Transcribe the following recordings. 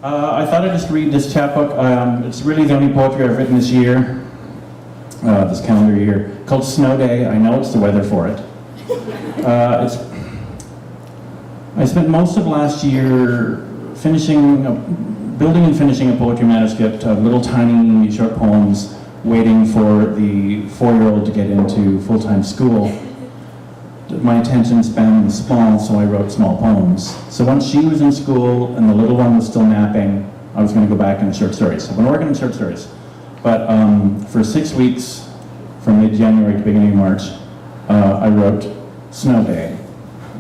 I thought I'd just read this chapbook. It's really the only poetry I've written this year, this calendar year, called Snow Day. I know it's the weather for it. I spent most of last year building and finishing a poetry manuscript of little tiny short poems, waiting for the 4-year-old to get into full-time school. My attention span was small, so I wrote small poems. So once she was in school and the little one was still napping, I was going to go back into short stories. I've been working on short stories. But for 6 weeks, from mid-January to beginning of March, I wrote Snow Day,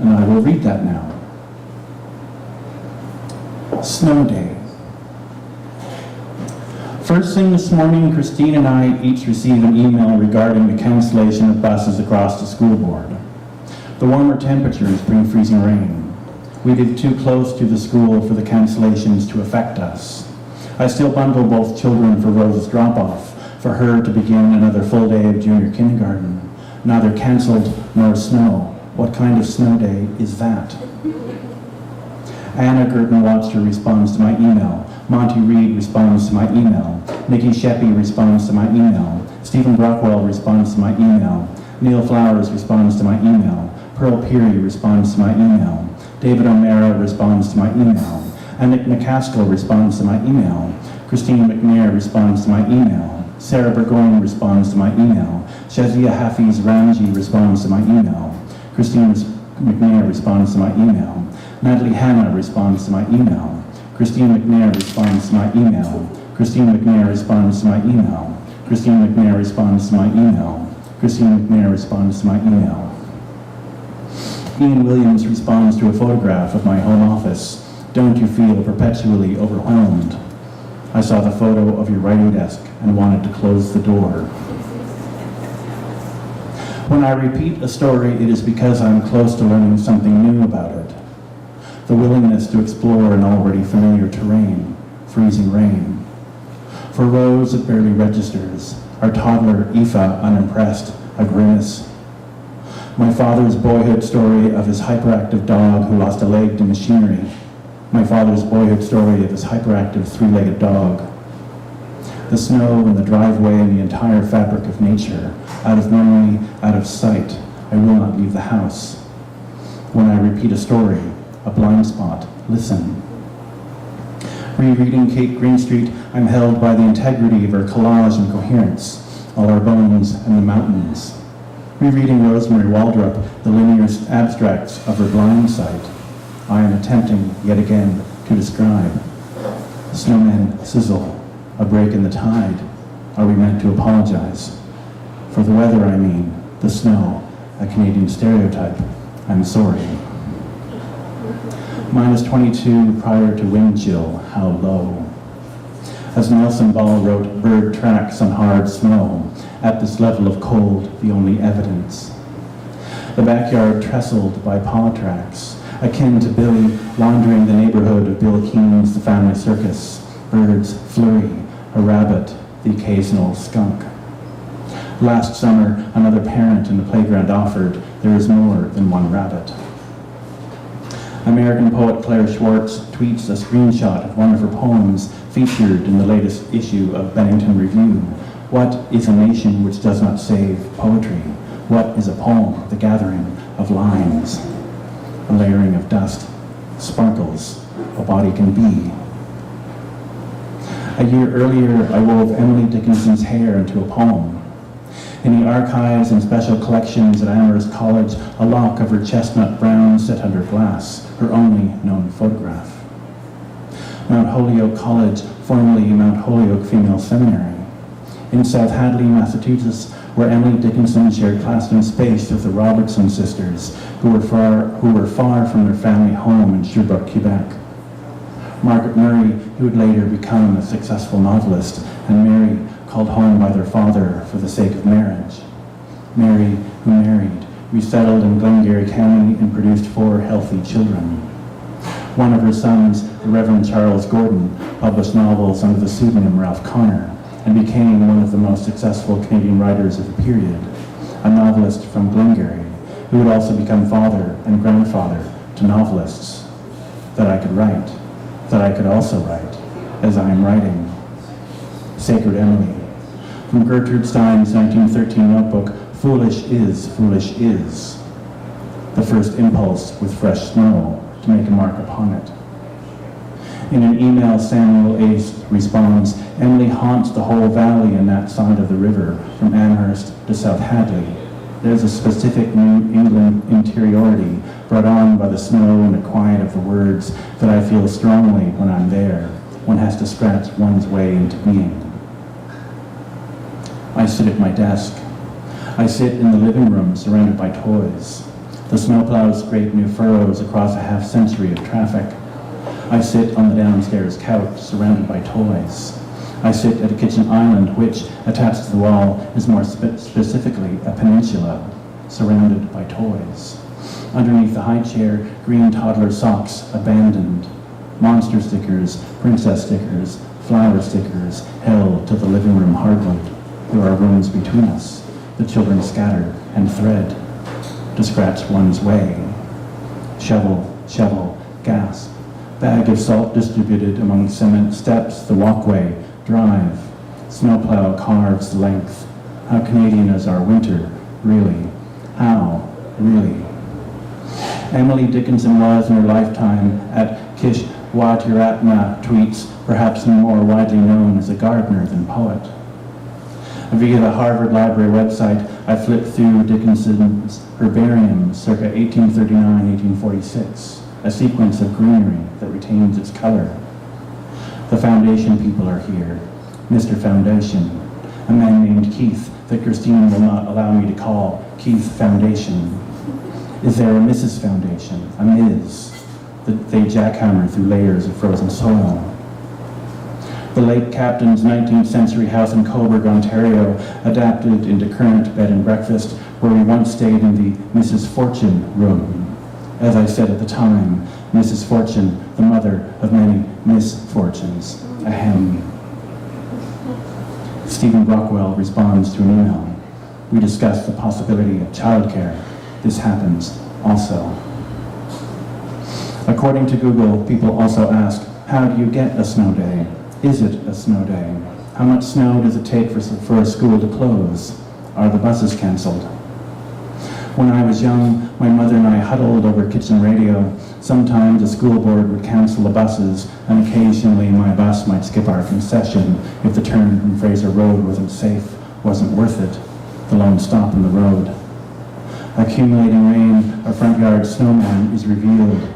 and I will read that now. Snow Day. First thing this morning, Christine and I each received an email regarding the cancellation of buses across the school board. The warmer temperatures bring freezing rain. We live too close to the school for the cancellations to affect us. I still bundle both children for Rose's drop-off, for her to begin another full day of junior kindergarten. Neither cancelled nor snow. What kind of snow day is that? Anna Girton Watcher responds to my email. Monty Reed responds to my email. Nikki Sheppy responds to my email. Stephen Brockwell responds to my email. Neil Flowers responds to my email. Pearl Peary responds to my email. David O'Mara responds to my email. Annick McCaskill responds to my email. Christine McNair responds to my email. Sarah Burgoyne responds to my email. Shazia Hafiz Ramji responds to my email. Christine McNair responds to my email. Natalie Hanna responds to my email. Christine McNair responds to my email. Christine McNair responds to my email. Christine McNair responds to my email. Christine McNair responds to my email. Ian Williams responds to a photograph of my home office. Don't you feel perpetually overwhelmed? I saw the photo of your writing desk and wanted to close the door. When I repeat a story, it is because I'm close to learning something new about it. The willingness to explore an already familiar terrain, freezing rain. For Rose, it barely registers. Our toddler, Aoife, unimpressed, a grimace. My father's boyhood story of his hyperactive dog who lost a leg to machinery. My father's boyhood story of his hyperactive 3-legged dog. The snow and the driveway and the entire fabric of nature. Out of memory, out of sight, I will not leave the house. When I repeat a story, a blind spot, listen. Rereading Kate Greenstreet, I'm held by the integrity of her collage and coherence, all our bones and the mountains. Rereading Rosemary Waldrop, the linear abstracts of her blind sight, I am attempting, yet again, to describe. Snowmen sizzle, a break in the tide. Are we meant to apologize? For the weather, I mean, the snow, a Canadian stereotype. I'm sorry. -22 prior to wind chill, how low. As Nelson Ball wrote, bird tracks on hard snow. At this level of cold, the only evidence. The backyard trestled by paw tracks, akin to Billy wandering the neighborhood of Bill Keene's The Family Circus. Birds flurry, a rabbit, the occasional skunk. Last summer, another parent in the playground offered, there is more than one rabbit. American poet Claire Schwartz tweets a screenshot of one of her poems featured in the latest issue of Bennington Review. What is a nation which does not save poetry? What is a poem? The gathering of lines, a layering of dust, sparkles, a body can be. A year earlier, I wove Emily Dickinson's hair into a poem. In the archives and special collections at Amherst College, a lock of her chestnut brown set under glass, her only known photograph. Mount Holyoke College, formerly Mount Holyoke Female Seminary. In South Hadley, Massachusetts, where Emily Dickinson shared classroom space with the Robertson sisters, who were far from their family home in Sherbrooke, Quebec. Margaret Murray, who would later become a successful novelist, and Mary, called home by their father for the sake of marriage. Mary, who married, resettled in Glengarry County and produced 4 healthy children. One of her sons, the Reverend Charles Gordon, published novels under the pseudonym Ralph Connor, and became one of the most successful Canadian writers of the period, a novelist from Glengarry, who would also become father and grandfather to novelists that I could write that I could also write, as I am writing. Sacred Emily, from Gertrude Stein's 1913 notebook, foolish is, the first impulse with fresh snow to make a mark upon it. In an email, Samuel Ace responds, Emily haunts the whole valley and that side of the river, from Amherst to South Hadley. There's a specific New England interiority brought on by the snow and the quiet of the words that I feel strongly when I'm there. One has to scratch one's way into being. I sit at my desk. I sit in the living room surrounded by toys. The snowplows scrape new furrows across a half-century of traffic. I sit on the downstairs couch surrounded by toys. I sit at a kitchen island which, attached to the wall, is more specifically a peninsula, surrounded by toys. Underneath the high chair, green toddler socks abandoned. Monster stickers, princess stickers, flower stickers held to the living room hardwood. There are rooms between us. The children scatter and thread to scratch one's way. Shovel, gasp. Bag of salt distributed among cement steps, the walkway, drive. Snowplow carves the length. How Canadian is our winter, really? How, really? Emily Dickinson was, in her lifetime, at Kishwatirapna tweets, perhaps more widely known as a gardener than poet. Via the Harvard Library website, I flipped through Dickinson's herbarium circa 1839-1846, a sequence of greenery that retains its color. The Foundation people are here. Mr. Foundation, a man named Keith that Christine will not allow me to call Keith Foundation. Is there a Mrs. Foundation, a Ms. that they jackhammer through layers of frozen soil? The late captain's 19th century house in Coburg, Ontario, adapted into current bed and breakfast, where we once stayed in the Mrs. Fortune room. As I said at the time, Mrs. Fortune, the mother of many misfortunes. Ahem. Stephen Brockwell responds to an email. We discuss the possibility of childcare. This happens also. According to Google, people also ask, how do you get a snow day? Is it a snow day? How much snow does it take for a school to close? Are the buses canceled? When I was young, my mother and I huddled over kitchen radio. Sometimes the school board would cancel the buses, and occasionally my bus might skip our concession if the turn from Fraser Road wasn't safe, wasn't worth it, the lone stop in the road. Accumulating rain, a front yard snowman is revealed.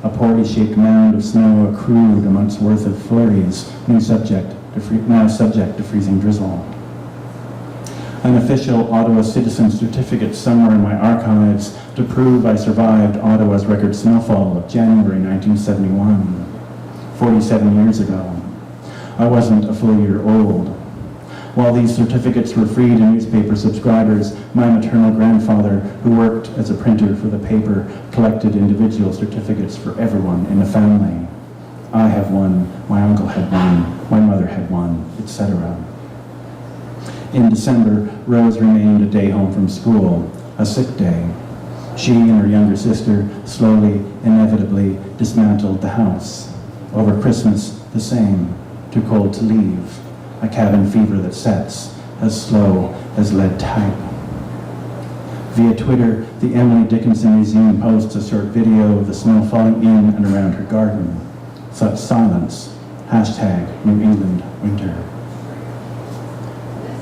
A poorly shaped mound of snow accrued a month's worth of flurries, now subject to freezing drizzle. An official Ottawa citizen certificate somewhere in my archives to prove I survived Ottawa's record snowfall of January 1971, 47 years ago. I wasn't a full year old. While these certificates were free to newspaper subscribers, my maternal grandfather, who worked as a printer for the paper, collected individual certificates for everyone in the family. I have one, my uncle had one, my mother had one, etc. In December, Rose remained a day home from school, a sick day. She and her younger sister slowly, inevitably dismantled the house. Over Christmas, the same, too cold to leave. A cabin fever that sets as slow as lead type. Via Twitter, the Emily Dickinson Museum posts a short video of the snow falling in and around her garden. Such silence. #New England Winter.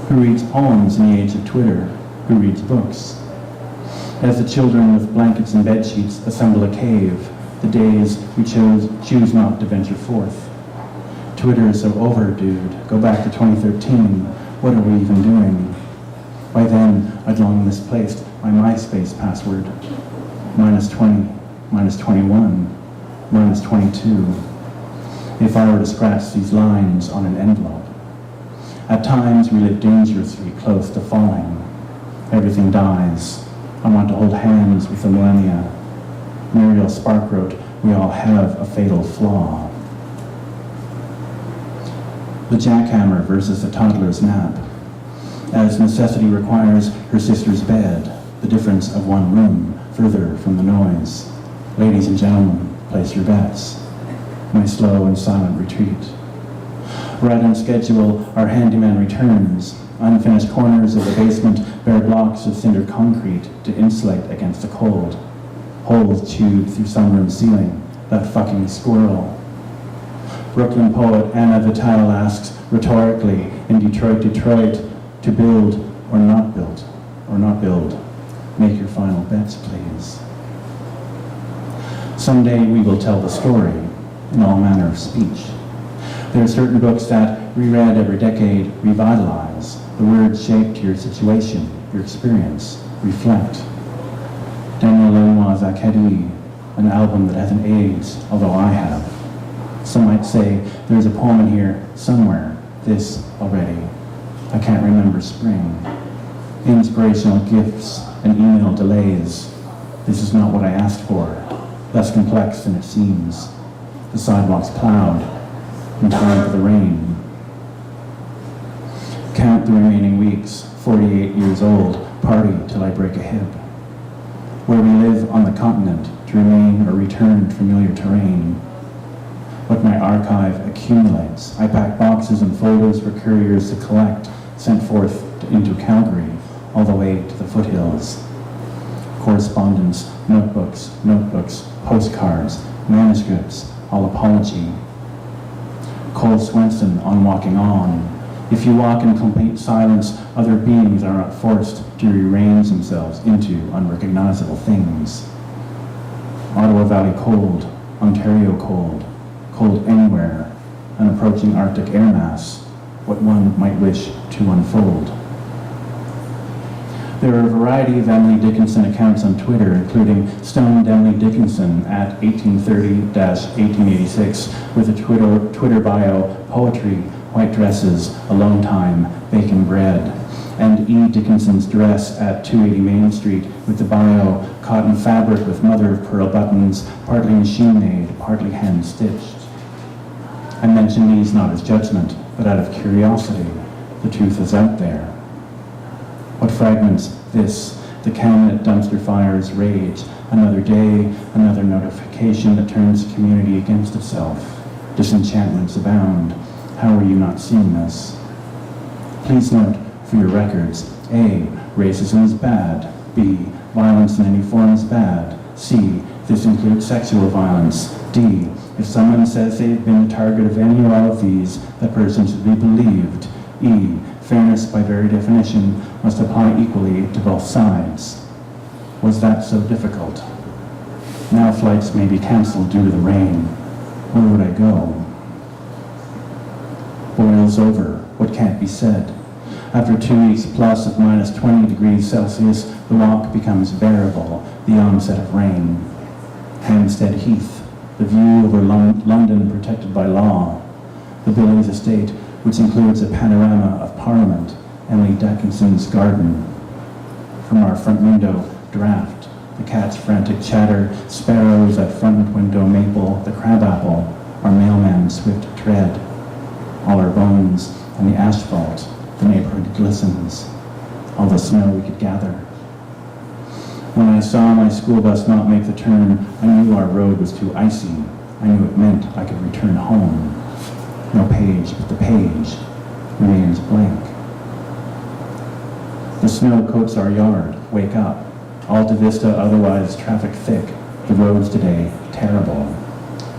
Who reads poems in the age of Twitter? Who reads books? As the children with blankets and bed sheets assemble a cave, the days we choose not to venture forth. Twitter is so over, dude. Go back to 2013. What are we even doing? By then, I'd long misplaced my MySpace password. -20, -21, -22. If I were to scratch these lines on an envelope. At times, we live dangerously close to falling. Everything dies. I want to hold hands with the millennia. Muriel Spark wrote, we all have a fatal flaw. The jackhammer versus the toddler's nap. As necessity requires her sister's bed, the difference of one room, further from the noise. Ladies and gentlemen, place your bets. my slow and silent retreat. Right on schedule, our handyman returns. Unfinished corners of the basement bear blocks of cinder concrete to insulate against the cold. Holes chewed through sunroom ceiling. That fucking squirrel. Brooklyn poet Anna Vitale asks rhetorically in Detroit, to build or not build, or not build. Make your final bets, please. Someday we will tell the story in all manner of speech. There are certain books that, reread every decade, revitalize. The words shape to your situation, your experience, reflect. Daniel Lanois' Acadie, an album that hasn't aged, although I have. Some might say there's a poem in here somewhere, this already. I can't remember spring. Inspirational gifts and email delays. This is not what I asked for. Less complex than it seems. The sidewalks plowed. In time for the rain. Count the remaining weeks, 48 years old, party till I break a hip. Where we live on the continent, to remain or return familiar terrain. What my archive accumulates, I pack boxes and folders for couriers to collect, sent forth into Calgary, all the way to the foothills. Correspondence, notebooks, postcards, manuscripts, all apology. Cole Swenson on Walking On. If you walk in complete silence, other beings are not forced to rearrange themselves into unrecognizable things. Ottawa Valley cold, Ontario cold, cold anywhere, an approaching Arctic air mass, what one might wish to unfold. There are a variety of Emily Dickinson accounts on Twitter, including Stoned Emily Dickinson at 1830-1886 with a Twitter bio, poetry, white dresses, alone time, bacon bread, and E. Dickinson's dress at 280 Main Street with the bio, cotton fabric with mother-of-pearl buttons, partly machine-made, partly hand-stitched. I mention these not as judgment, but out of curiosity. The truth is out there. What fragments this, the cabinet dumpster fires rage, another day, another notification that turns the community against itself. Disenchantments abound. How are you not seeing this? Please note, for your records, A, racism is bad. B, violence in any form is bad. C, this includes sexual violence. D, if someone says they've been the target of any or all of these, that person should be believed. E, fairness by very definition must apply equally to both sides. Was that so difficult? Now flights may be canceled due to the rain. Where would I go? Boils over, what can't be said. After 2 weeks plus of minus 20 degrees Celsius, the walk becomes bearable, the onset of rain. Hampstead Heath, the view over London protected by law. The Billings estate, which includes a panorama of Parliament, Emily Dickinson's garden. From our front window, draft, the cat's frantic chatter, sparrows at front window maple, the crabapple, our mailman's swift tread. All our bones and the asphalt, the neighborhood glistens, all the snow we could gather. When I saw my school bus not make the turn, I knew our road was too icy. I knew it meant I could return home. No page, but the page remains blank. The snow coats our yard, wake up. Alta Vista, otherwise traffic thick. The roads today, terrible.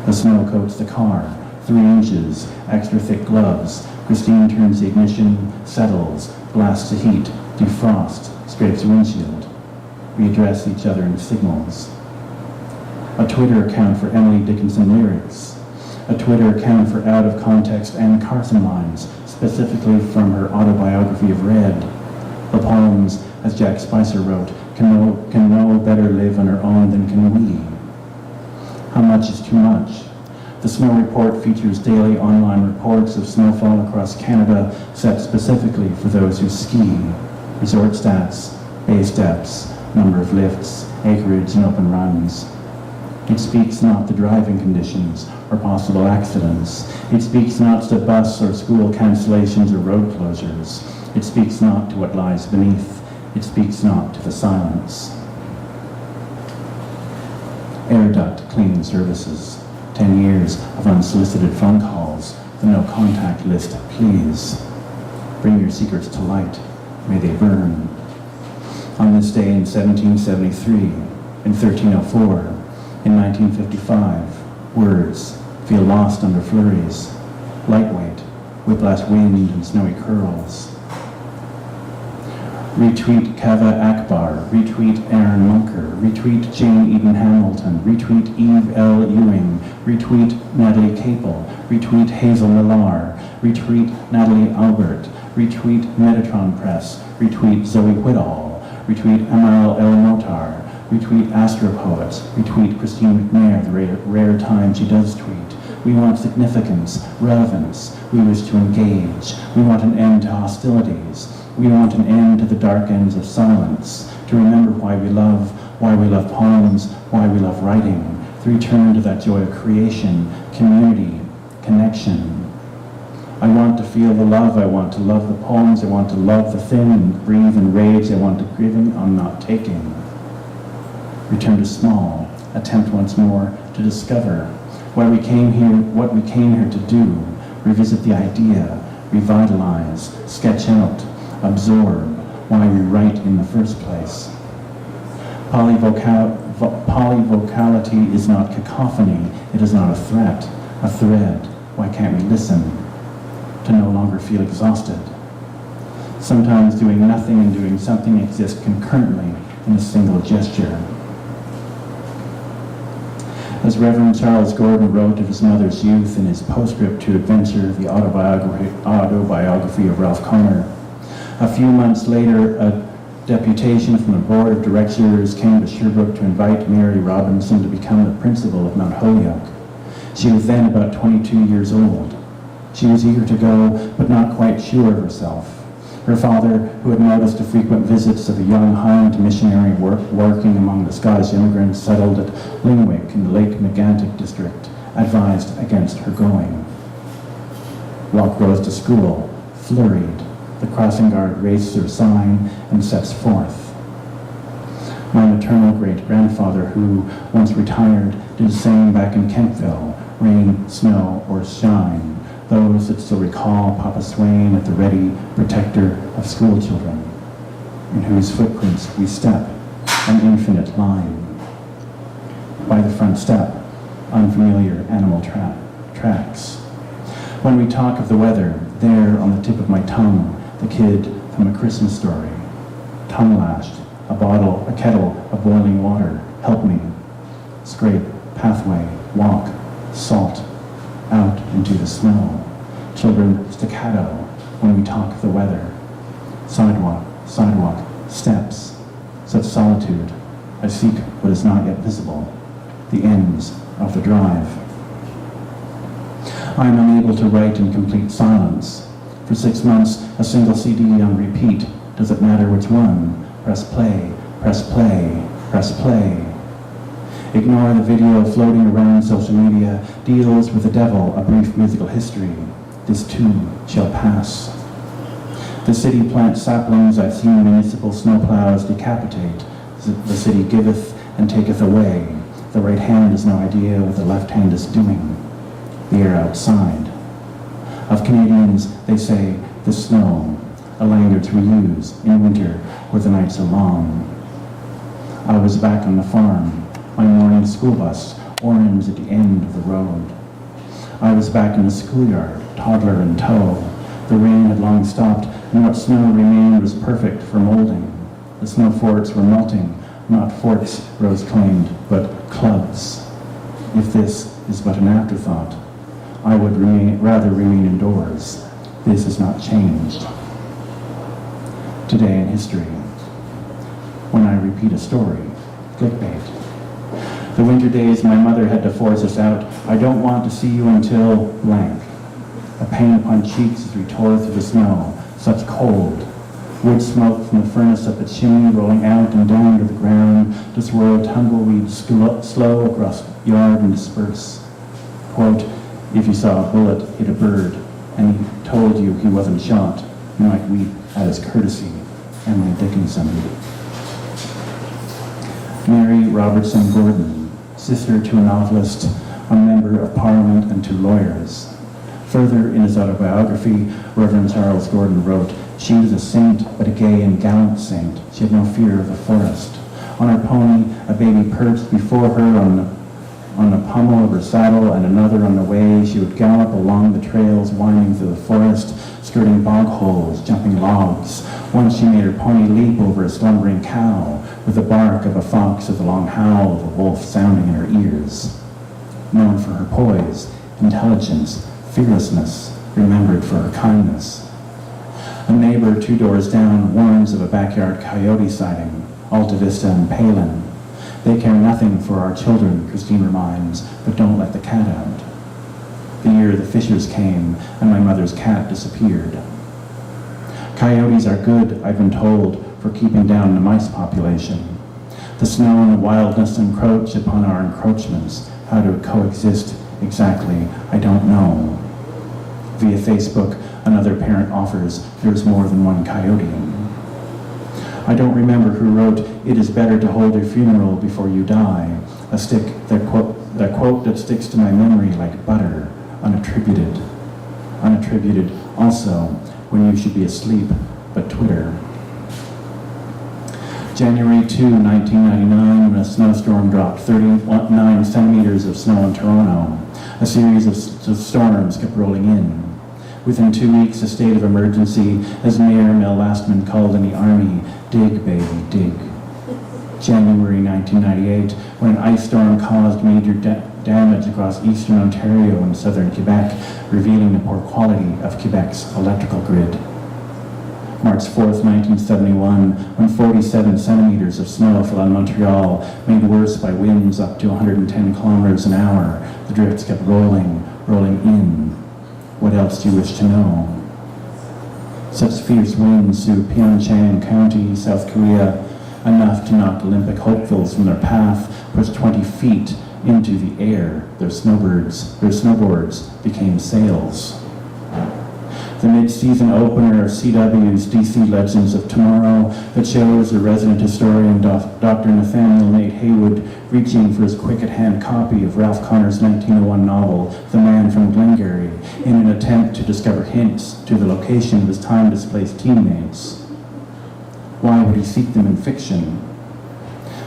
The snow coats the car, 3 inches, extra thick gloves. Christine turns the ignition, settles, blasts the heat, defrost, scrapes the windshield. We address each other in signals. A Twitter account for Emily Dickinson lyrics. A Twitter account for out-of-context Anne Carson lines, specifically from her autobiography of Red. The poems, as Jack Spicer wrote, can no better live on her own than can we. How much is too much? The Snow Report features daily online reports of snowfall across Canada set specifically for those who ski. Resort stats, base depths, number of lifts, acreage and open runs. It speaks not to driving conditions or possible accidents. It speaks not to bus or school cancellations or road closures. It speaks not to what lies beneath. It speaks not to the silence. Air duct cleaning services. 10 years of unsolicited phone calls, the no-contact list, please. Bring your secrets to light. May they burn. On this day in 1773, in 1304, in 1955, words feel lost under flurries, lightweight, whiplash wind and snowy curls. Retweet Kava Akbar, retweet Aaron Munker, retweet Jane Eden Hamilton, retweet Eve L. Ewing, retweet Natalie Capel, retweet Hazel Millar, retweet Natalie Albert, retweet Metatron Press, retweet Zoe Whitall, retweet Amal El Motar, retweet Astropoets, retweet Christine McNair, the rare time she does tweet. We want significance, relevance. We wish to engage. We want an end to hostilities. We want an end to the dark ends of silence, to remember why we love poems, why we love writing, to return to that joy of creation, community, connection. I want to feel the love. I want to love the poems. I want to love the thin and breathe and rage. I want to giving, I'm not taking. Return to small. Attempt once more to discover why we came here, what we came here to do. Revisit the idea, revitalize, sketch out, absorb why we write in the first place. Polyvocality is not cacophony. It is not a threat, a thread. Why can't we listen? To no longer feel exhausted. Sometimes doing nothing and doing something exist concurrently in a single gesture. As Reverend Charles Gordon wrote of his mother's youth in his postscript to Adventure, the autobiography of Ralph Connor, a few months later, a deputation from the board of directors came to Sherbrooke to invite Mary Robinson to become the principal of Mount Holyoke. She was then about 22 years old. She was eager to go, but not quite sure of herself. Her father, who had noticed the frequent visits of a young Highland missionary working among the Scottish immigrants settled at Lingwick in the Lake Megantic district, advised against her going. Locke rose to school, flurried. The crossing guard raises her sign and sets forth. My maternal great-grandfather, who once retired, did the same back in Kentville, rain, snow, or shine. Those that still recall Papa Swain at the ready, protector of school children, in whose footprints we step, an infinite line. By the front step, unfamiliar animal tracks. When we talk of the weather, there on the tip of my tongue, the kid from A Christmas Story, tongue-lashed, a kettle of boiling water, help me, scrape, pathway, walk, salt, out into the snow. Children staccato when we talk of the weather. Sidewalk, steps, such solitude. I seek what is not yet visible, the ends of the drive. I am unable to write in complete silence. For 6 months, a single CD on repeat. Does it matter which one? Press play, press play, press play. Ignore the video floating around social media, deals with the devil, a brief musical history. This too shall pass. The city plants saplings, I've seen municipal snowplows decapitate. The city giveth and taketh away. The right hand has no idea what the left hand is doing. The air outside. Of Canadians, they say, the snow, a language we use in winter where the nights are long. I was back on the farm. My morning school bus, orange at the end of the road. I was back in the schoolyard, toddler in tow. The rain had long stopped, and what snow remained was perfect for molding. The snow forts were melting, not forts, Rose claimed, but clubs. If this is but an afterthought, I would rather remain indoors. This has not changed. Today in history, when I repeat a story, clickbait. The winter days my mother had to force us out. I don't want to see you until blank. A pain upon cheeks as we tore through the snow. Such cold. Wood smoke from the furnace up the chimney rolling out and down to the ground to swirl tumbleweed slow across yard and disperse. Quote, if you saw a bullet hit a bird and he told you he wasn't shot, you might weep at his courtesy. Emily Dickinson. Mary Robertson Gordon, sister to a novelist, a member of Parliament and 2 lawyers. Further, in his autobiography, Reverend Charles Gordon wrote, "She was a saint, but a gay and gallant saint. She had no fear of the forest. On her pony, a baby perched before her on the pommel of her saddle, and another on the way. She would gallop along the trails winding through the forest, skirting bog holes, jumping logs. Once she made her pony leap over a slumbering cow, with the bark of a fox or the long howl of a wolf sounding in her ears." Known for her poise, intelligence, fearlessness, remembered for her kindness. A neighbor 2 doors down warns of a backyard coyote sighting, Alta Vista and Palin. "They care nothing for our children," Christine reminds, "but don't let the cat out." The year the Fishers came and my mother's cat disappeared. Coyotes are good, I've been told, for keeping down the mice population. The snow and the wildness encroach upon our encroachments. How to coexist exactly, I don't know. Via Facebook, another parent offers there's more than one coyote. I don't remember who wrote, "It is better to hold your funeral before you die." That quote that sticks to my memory like butter, unattributed. Unattributed also when you should be asleep, but Twitter. January 2, 1999, when a snowstorm dropped 39 centimeters of snow in Toronto. A series of storms kept rolling in. Within 2 weeks, a state of emergency, as Mayor Mel Lastman called in the Army, "Dig, baby, dig." January 1998, when an ice storm caused major damage across eastern Ontario and southern Quebec, revealing the poor quality of Quebec's electrical grid. March 4th, 1971, when 47 centimeters of snow fell on Montreal, made worse by winds up to 110 kilometers an hour. The drifts kept rolling in. What else do you wish to know? Such fierce winds through Pyeongchang County, South Korea, enough to knock Olympic hopefuls from their path, pushed 20 feet into the air. Their snowboards became sails. The mid-season opener of CW's DC Legends of Tomorrow that shows the resident historian Dr. Nathaniel Nate Haywood reaching for his quick-at-hand copy of Ralph Connor's 1901 novel, The Man from Glengarry, in an attempt to discover hints to the location of his time-displaced teammates. Why would he seek them in fiction?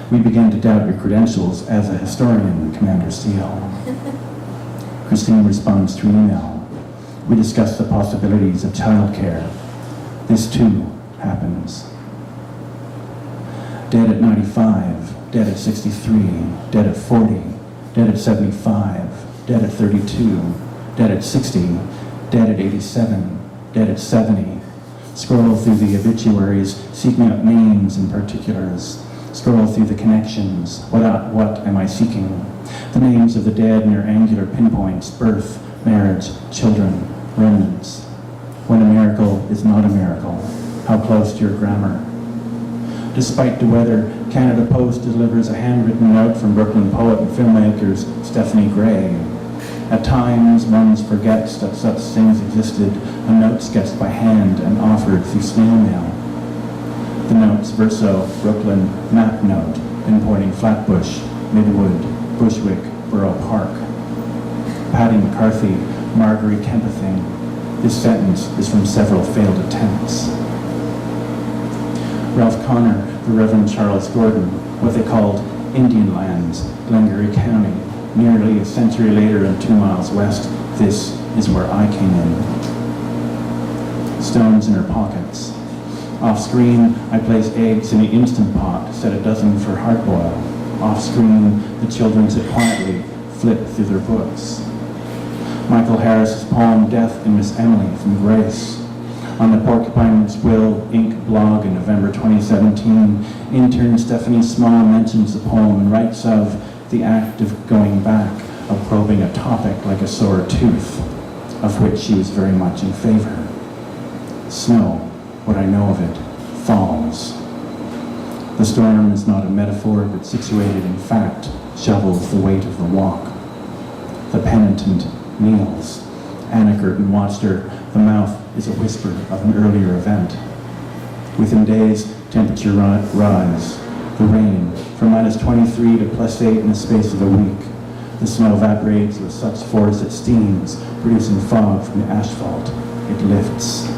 We begin to doubt your credentials as a historian, Commander Steele. Christine responds to email. We discuss the possibilities of childcare. This too happens. Dead at 95, dead at 63, dead at 40, dead at 75, dead at 32, dead at 60, dead at 87, dead at 70. Scroll through the obituaries, seeking out names and particulars. Scroll through the connections. What am I seeking? The names of the dead and their angular pinpoints, birth, marriage, children, remnants. When a miracle is not a miracle, how close to your grammar? Despite the weather, Canada Post delivers a handwritten note from Brooklyn poet and filmmaker Stephanie Gray. At times, one forgets that such things existed, a note sketched by hand and offered through snail mail. The note's verso, Brooklyn, map note, pinpointing Flatbush, Midwood, Bushwick, Borough Park. Patty McCarthy, Marguerite Kempething. This sentence is from several failed attempts. Ralph Connor, the Reverend Charles Gordon, what they called Indian lands, Glengarry County. Nearly a century later and 2 miles west, this is where I came in. Stones in her pockets. Off screen, I place eggs in the Instant Pot, set a dozen for hard boil. Off screen, the children sit quietly, flip through their books. Michael Harris's poem Death in Miss Emily from Grace. On the Porcupine's Will Inc. blog in November 2017, intern Stephanie Small mentions the poem and writes of the act of going back, of probing a topic like a sore tooth, of which she was very much in favor. Snow, what I know of it, falls. The storm is not a metaphor, but situated in fact, shovels the weight of the walk. The penitent kneels. Anna Girton watched her. The mouth is a whisper of an earlier event. Within days, temperature rise. The rain, from -23 to +8 in the space of a week. The snow evaporates with such force it steams, producing fog from the asphalt. It lifts.